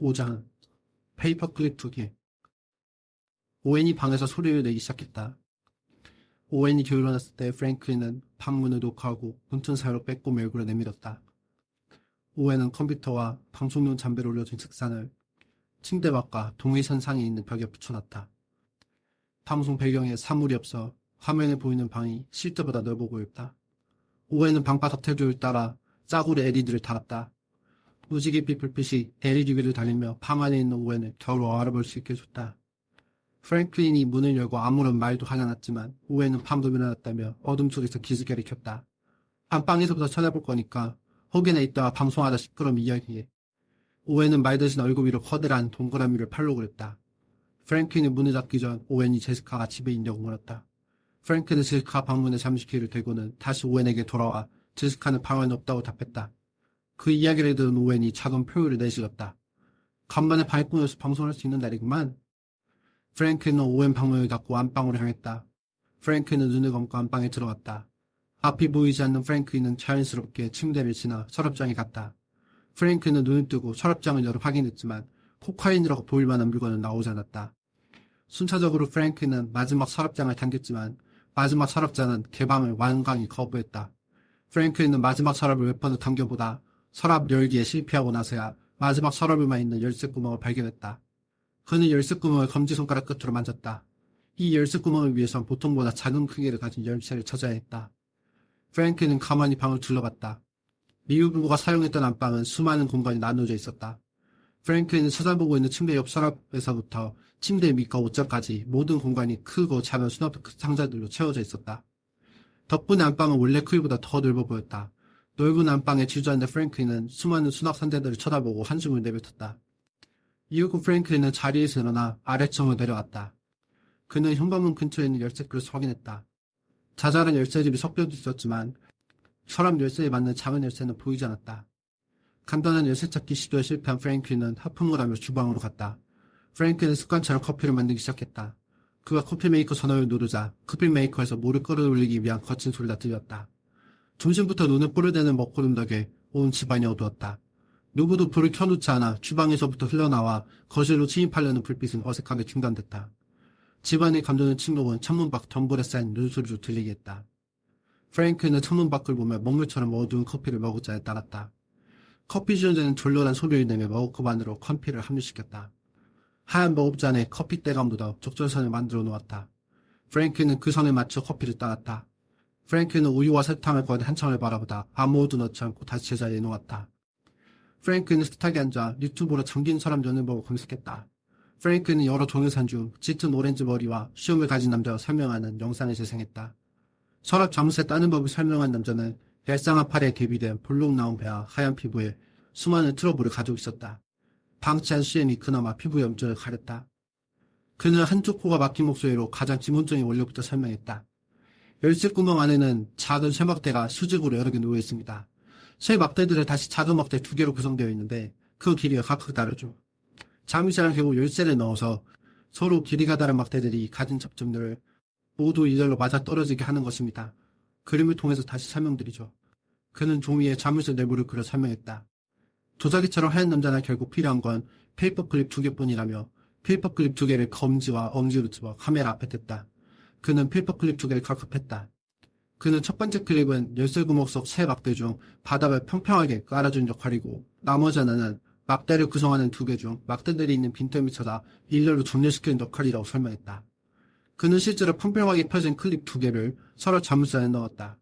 5장 페이퍼클립 2개. 오웬이 방에서 소리를 내기 시작했다. 오웬이 일어났을 때 프랭클린은 방문을 노크하고 문틈 사이로 빼꼼 얼굴을 내밀었다. 오웬은 컴퓨터와 방송용 잠배를 올려준 책상을 침대 밖과 동의선상에 있는 벽에 붙여놨다. 방송 배경에 사물이 없어 화면에 보이는 방이 실제보다 넓어 보였다. 오웬은 방바닥 테두리를 따라 짜구리 LED를 달았다. 무지갯빛 불빛이 LED 위를 달리며 방 안에 있는 오웬을 겨우 알아볼 수 있게 해줬다. 프랭클린이 문을 열고 아무런 말도 하지 않았지만 오웬은 밤도 일어났다며 어둠 속에서 기지개를 켰다. 안방에서부터 쳐다볼 거니까 혹여나 있다가 방송하다 시끄러움 이야기해. 오웬은 말 대신 얼굴 위로 커다란 동그라미를 팔로 그렸다. 프랭클린이 문을 닫기 전 오웬이 제시카가 집에 있냐고 물었다. 프랭클린은 제시카 방문에 잠시 귀를 대고는 다시 오웬에게 돌아와 제시카는 방 안에 없다고 답했다. 그 이야기를 들은 오웬이 작은 표율을 내실었다. 간만에 방해꾼으로서 방송할 수 있는 날이구만. 프랭클린은 오웬 방문을 닫고 안방으로 향했다. 프랭클린은 눈을 감고 안방에 들어갔다. 앞이 보이지 않는 프랭클린은 자연스럽게 침대를 지나 서랍장에 갔다. 프랭클린은 눈을 뜨고 서랍장을 열어 확인했지만 코카인이라고 보일 만한 물건은 나오지 않았다. 순차적으로 프랭클린은 마지막 서랍장을 당겼지만 마지막 서랍장은 개방을 완강히 거부했다. 프랭클린은 마지막 서랍을 몇 번을 당겨보다 서랍 열기에 실패하고 나서야 마지막 서랍에만 있는 열쇠 구멍을 발견했다. 그는 열쇠 구멍을 검지손가락 끝으로 만졌다. 이 열쇠 구멍을 위해선 보통보다 작은 크기를 가진 열쇠를 찾아야 했다. 프랭클린은 가만히 방을 둘러봤다. 리우 부부가 사용했던 안방은 수많은 공간이 나누어져 있었다. 프랭클린은 쳐다보고 있는 침대 옆 서랍에서부터 침대 밑과 옷장까지 모든 공간이 크고 작은 수납 상자들로 채워져 있었다. 덕분에 안방은 원래 크기보다 더 넓어 보였다. 넓은 안방에 주저앉은 프랭클린은 수많은 수납 상자들을 쳐다보고 한숨을 내뱉었다. 이후 프랭클린은 자리에서 일어나 아래층으로 내려갔다. 그는 현관문 근처에 있는 열쇠 그릇을 확인했다. 자잘한 열쇠집이 섞여져 있었지만 서랍 열쇠에 맞는 작은 열쇠는 보이지 않았다. 간단한 열쇠 찾기 시도에 실패한 프랭클린은 하품을 하며 주방으로 갔다. 프랭클린은 습관처럼 커피를 만들기 시작했다. 그가 커피 메이커 전원을 누르자 커피 메이커에서 물을 끌어올리기 위한 거친 소리가 들렸다. 점심부터 눈에 뿔을 대는 먹구름 덕에 온 집안이 어두웠다. 누구도 불을 켜놓지 않아 주방에서부터 흘러나와 거실로 침입하려는 불빛은 어색하게 중단됐다. 집안에 감도는 침묵은 창문 밖 덤불에 쌓인 눈소리로 들리게 했다. 프랭클린은 창문 밖을 보며 먹물처럼 어두운 커피를 머그잔에 따랐다. 커피 주전자는 졸렬한 소리를 내며 머그컵 안으로 커피를 함유시켰다. 하얀 머그잔에 커피때가 묻어 적절선을 만들어 놓았다. 프랭클린은 그 선에 맞춰 커피를 따랐다. 프랭클린은 우유와 설탕을 거대 한참을 바라보다 아무것도 넣지 않고 다시 제자리에 놓았다. 프랭클린은 식탁에 앉아 유튜브로 잠긴 사람 연을 보고 검색했다. 프랭클린은 여러 동영상 중 짙은 오렌지 머리와 수염을 가진 남자가 설명하는 영상을 재생했다. 서랍 자물쇠 따는 법을 설명한 남자는 얄쌍한 팔에 대비된 볼록 나온 배와 하얀 피부에 수많은 트러블을 가지고 있었다. 방치한 수염이 그나마 피부 염증을 가렸다. 그는 한쪽 코가 막힌 목소리로 가장 기본적인 원료부터 설명했다. 열쇠 구멍 안에는 작은 쇠막대가 수직으로 여러 개 놓여 있습니다. 쇠 막대들은 다시 작은 막대 2개로 구성되어 있는데 그 길이가 각각 다르죠. 잠시간 결국 열쇠를 넣어서 서로 길이가 다른 막대들이 가진 접점들을 모두 이절로 맞아떨어지게 하는 것입니다. 그림을 통해서 다시 설명드리죠. 그는 종이에 자물쇠 내부를 그려 설명했다. 도자기처럼 하얀 남자나 결국 필요한 건 페이퍼클립 2개뿐이라며 페이퍼클립 2개를 검지와 엄지로 집어 카메라 앞에 댔다. 그는 페이퍼클립 2개를 칼컵했다. 그는 첫 번째 클립은 열쇠 구멍 속 새 막대 중 바닥을 평평하게 깔아준 역할이고 나머지 하나는 막대를 구성하는 2개 중 막대들이 있는 빈틈을 찾아 일렬로 정렬시키는 역할이라고 설명했다. 그는 실제로 평평하게 펴진 클립 2개를 서랍 자물쇠 안에 넣었다.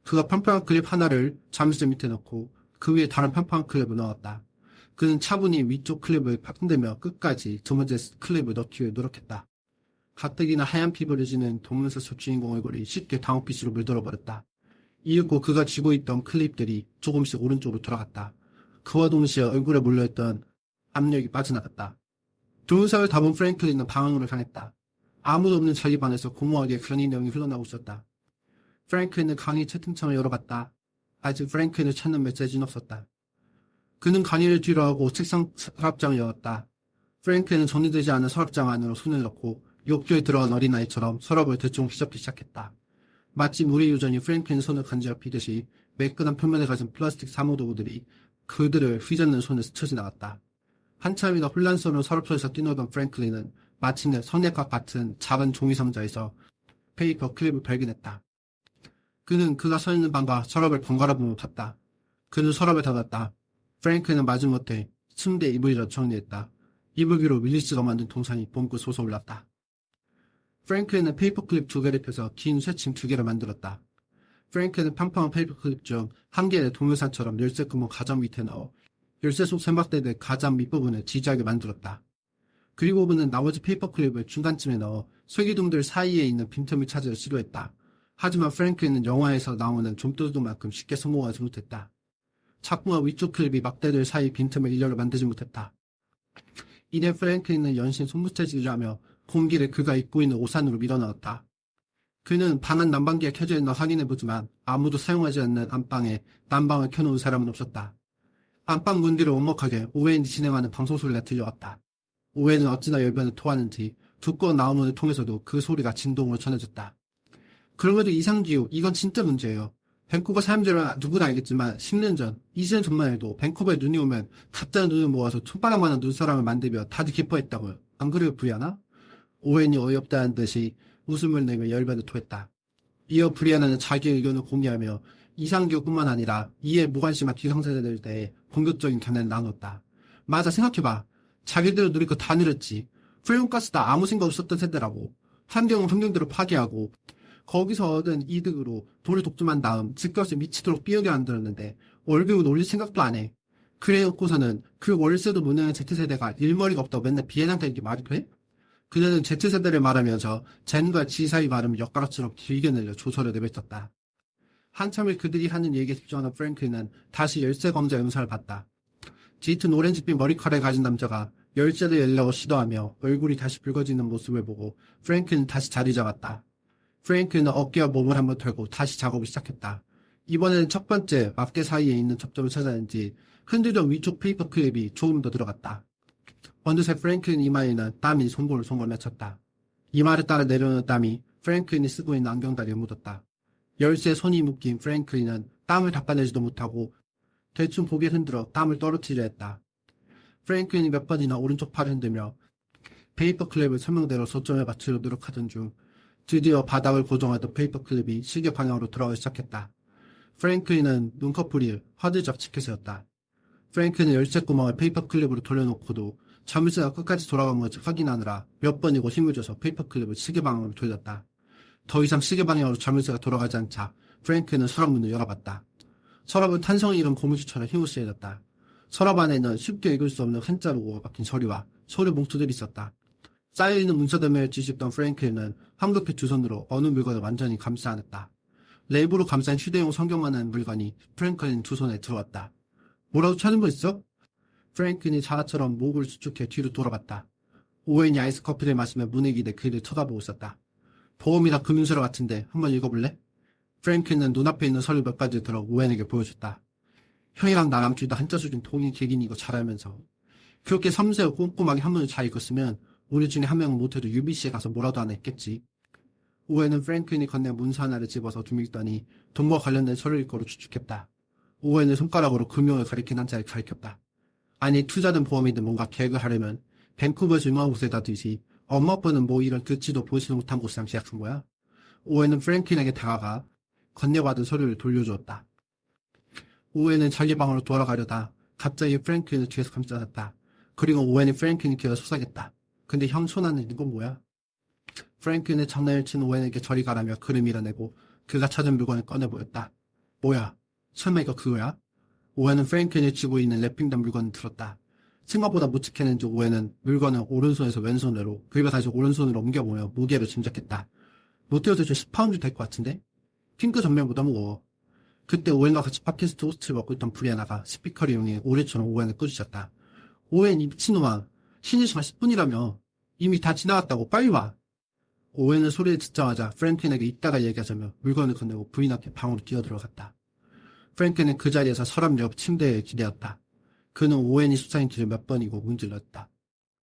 그가 평평한 클립 하나를 자물쇠 밑에 넣고 그 위에 다른 평평한 클립을 넣었다. 그는 차분히 위쪽 클립을 흔들며 끝까지 두 번째 클립을 넣기 위해 노력했다. 가뜩이나 하얀 피부를 지닌 동문서 속 주인공 얼굴이 쉽게 당혹빛으로 물들어버렸다. 이윽고 그가 쥐고 있던 클립들이 조금씩 오른쪽으로 돌아갔다. 그와 동시에 얼굴에 몰려있던 압력이 빠져나갔다. 동문서를 담은 프랭클린은 방으로 향했다. 아무도 없는 자기 방에서 공허하게 강의 내용이 흘러나오고 있었다. 프랭클린은 강의 채팅창을 열어봤다. 아직 프랭클린을 찾는 메시지는 없었다. 그는 강의를 뒤로하고 책상 서랍장을 열었다. 프랭클린은 정리되지 않은 서랍장 안으로 손을 넣고 욕조에 들어간 어린아이처럼 서랍을 대충 휘젓기 시작했다. 마치 물의 유전이 프랭클린 손을 간지럽히듯이 매끈한 표면을 가진 플라스틱 사무도구들이 그들을 휘젓는 손에 스쳐 지나갔다. 한참이나 혼란스러운 서랍소에서 뛰노던 프랭클린은 마침내 선액과 같은 작은 종이 상자에서 페이퍼 클립을 발견했다. 그는 그가 서 있는 방과 서랍을 번갈아 보며 봤다. 그는 서랍을 닫았다. 프랭클린은 마지못해 침대에 이불이라 정리했다. 이불 위로 윌리스가 만든 동상이 봄고 솟아올랐다. 프랭클린은 페이퍼클립 2개를 펴서 긴 쇠침 2개를 만들었다. 프랭클린은 팡팡한 페이퍼클립 중 한 개를 동영상처럼 열쇠 구멍 가장 밑에 넣어 열쇠 속 세막대의 가장 밑부분을 지지하게 만들었다. 그리고 그는 나머지 페이퍼클립을 중간쯤에 넣어 쇠기둥들 사이에 있는 빈틈을 찾으려 시도했다. 하지만 프랭클린은 영화에서 나오는 좀도둑만큼 쉽게 성공하지 못했다. 착부와 위쪽 클립이 막대들 사이 빈틈을 일렬로 만들지 못했다. 이내 프랭클린은 연신 손무채질을 하며 공기를 그가 입고 있는 옷 안으로 밀어넣었다. 그는 방 안 난방기가 켜져 있나 확인해보지만 아무도 사용하지 않는 안방에 난방을 켜놓은 사람은 없었다. 안방 문 뒤로 오목하게 오웬이 진행하는 방송 소리가 들려왔다. 오웬은 어찌나 열변을 토하는지 두꺼운 나무문을 통해서도 그 소리가 진동으로 전해졌다. 그럼에도 이상기후, 이건 진짜 문제예요. 밴쿠버 사람들은 누구나 알겠지만 10년 전, 20년 전만 해도 밴쿠버에 눈이 오면 가짜 눈을 모아서 촌바람만한 눈사람을 만들며 다들 기뻐했다고요. 안 그래요, 브리아나? 오웬이 어이없다는 듯이 웃음을 내며 열변을 토했다. 이어 브리아나는 자기의 의견을 공유하며 이상기후뿐만 아니라 이에 무관심한 기성세대들에 대해 공격적인 견해를 나눴다. 맞아, 생각해봐. 자기들은 누릴 거 다 누렸지. 프레온가스다 아무 생각 없었던 세대라고. 환경은 환경대로 파괴하고 거기서 얻은 이득으로 돈을 독점한 다음 집값을 미치도록 삐어게 만들었는데 월급은 올릴 생각도 안 해. 그래놓고서는 그 월세도 못 내는 Z세대가 일머리가 없다고 맨날 비애당대는 게 말이 돼? 그녀는 Z세대를 말하면서 젠과 G 사이 발음을 엿가락처럼 길게 늘려 조서를 내뱉었다. 한참을 그들이 하는 얘기에 집중하는 프랭클린은 다시 열쇠 검사 영상을 봤다. 짙은 오렌지빛 머리카락을 가진 남자가 열쇠를 열려고 시도하며 얼굴이 다시 붉어지는 모습을 보고 프랭클린은 다시 자리 잡았다. 프랭클린은 어깨와 몸을 한번 털고 다시 작업을 시작했다. 이번에는 첫 번째 막대 사이에 있는 접점을 찾았는지 흔들던 위쪽 페이퍼 클립이 조금 더 들어갔다. 어느새 프랭클린 이마에는 땀이 송골송골 맺혔다. 이마를 따라 내려오는 땀이 프랭클린이 쓰고 있는 안경다리에 묻었다. 열쇠에 손이 묶인 프랭클린은 땀을 닦아내지도 못하고 대충 고개 흔들어 땀을 떨어뜨리려 했다. 프랭클린이 몇 번이나 오른쪽 팔을 흔들며 페이퍼 클립을 설명대로 소점에 맞추려 노력하던 중 드디어 바닥을 고정하던 페이퍼 클립이 시계 방향으로 돌아가기 시작했다. 프랭클린은 눈꺼풀이 화들짝 치켜세웠다. 프랭클린은 열쇠 구멍을 페이퍼 클립으로 돌려놓고도 자물쇠가 끝까지 돌아간 것을 확인하느라 몇 번이고 힘을 줘서 페이퍼 클립을 시계 방향으로 돌렸다. 더 이상 시계 방향으로 자물쇠가 돌아가지 않자 프랭클린은 서랍 문을 열어봤다. 서랍은 탄성이 잃은 고무줄처럼 휘우스해졌다. 서랍 안에는 쉽게 읽을 수 없는 한자로 박힌 서류와 서류 봉투들이 있었다. 쌓여있는 문서들을 뒤집던 프랭클린은 황급히 두 손으로 어느 물건을 완전히 감싸 안았다. 랩으로 감싼 휴대용 성경만한 물건이 프랭클린 두 손에 들어왔다. 뭐라도 찾은 거 있어? 프랭클린이 자아처럼 목을 수축해 뒤로 돌아봤다. 오웬이 아이스 커피를 마시며 문에 기대 그를 쳐다보고 있었다. 보험이나 금융서류 같은데 한번 읽어볼래? 프랭클린은 눈앞에 있는 서류 몇 가지를 들어 오웬에게 보여줬다. 형이랑 나랑 둘 다 한자 수준 동일 객인이고 잘 알면서 그렇게 섬세하고 꼼꼼하게 한문을 잘 읽었으면 우리 중에 한 명은 못해도 UBC에 가서 뭐라도 하나 했겠지. 오웬은 프랭클린이 건넨 문서 하나를 집어서 둥읽더니 돈과 관련된 서류일 거로 추측했다. 오웬은 손가락으로 금융을 가리킨 한자를 가리켰다. 아니 투자든 보험이든 뭔가 계획을 하려면 밴쿠버에서 유명한 곳에다 두지 엄마 아빠는 뭐 이런 듣지도 보지도 못한 곳이랑 시작한 거야. 오웬은 프랭클린에게 다가가 건네받은 서류를 돌려주었다. 오웬은 자기 방으로 돌아가려다 갑자기 프랭클린을 뒤에서 감싸졌다. 그리고 오웬이 프랭클린의 귀에 속삭였다. 근데 형 손 안에 있는 건 뭐야? 프랭클린의 장난을 친 오웬에게 저리 가라며 그를 밀어내고 그가 찾은 물건을 꺼내 보였다. 뭐야? 설마 이거 그거야? 오웬은 프랭클린이 쥐고 있는 랩핑된 물건을 들었다. 생각보다 묵직했는지 오웬은 물건을 오른손에서 왼손으로 그리고 다시 오른손으로 옮겨보며 무게를 짐작했다. 못해도 저 10파운드 될 것 같은데? 핑크 전면보다 무거워. 그때 오웬과 같이 팟캐스트 호스트를 맡고 있던 브리아나가 스피커를 이용해 오래처럼 오웬을 꾸짖었다. 오웬 이 미친놈아. 쉬는 시간 10분이라며. 이미 다 지나갔다고 빨리 와. 오웬은 소리를 듣자마자 프랭클린에게 이따가 얘기하자며 물건을 건네고 부인 앞에 방으로 뛰어들어갔다. 프랭클린은 그 자리에서 서랍 옆 침대에 기대었다. 그는 오웬이 수사인 길을 몇 번이고 문질렀다.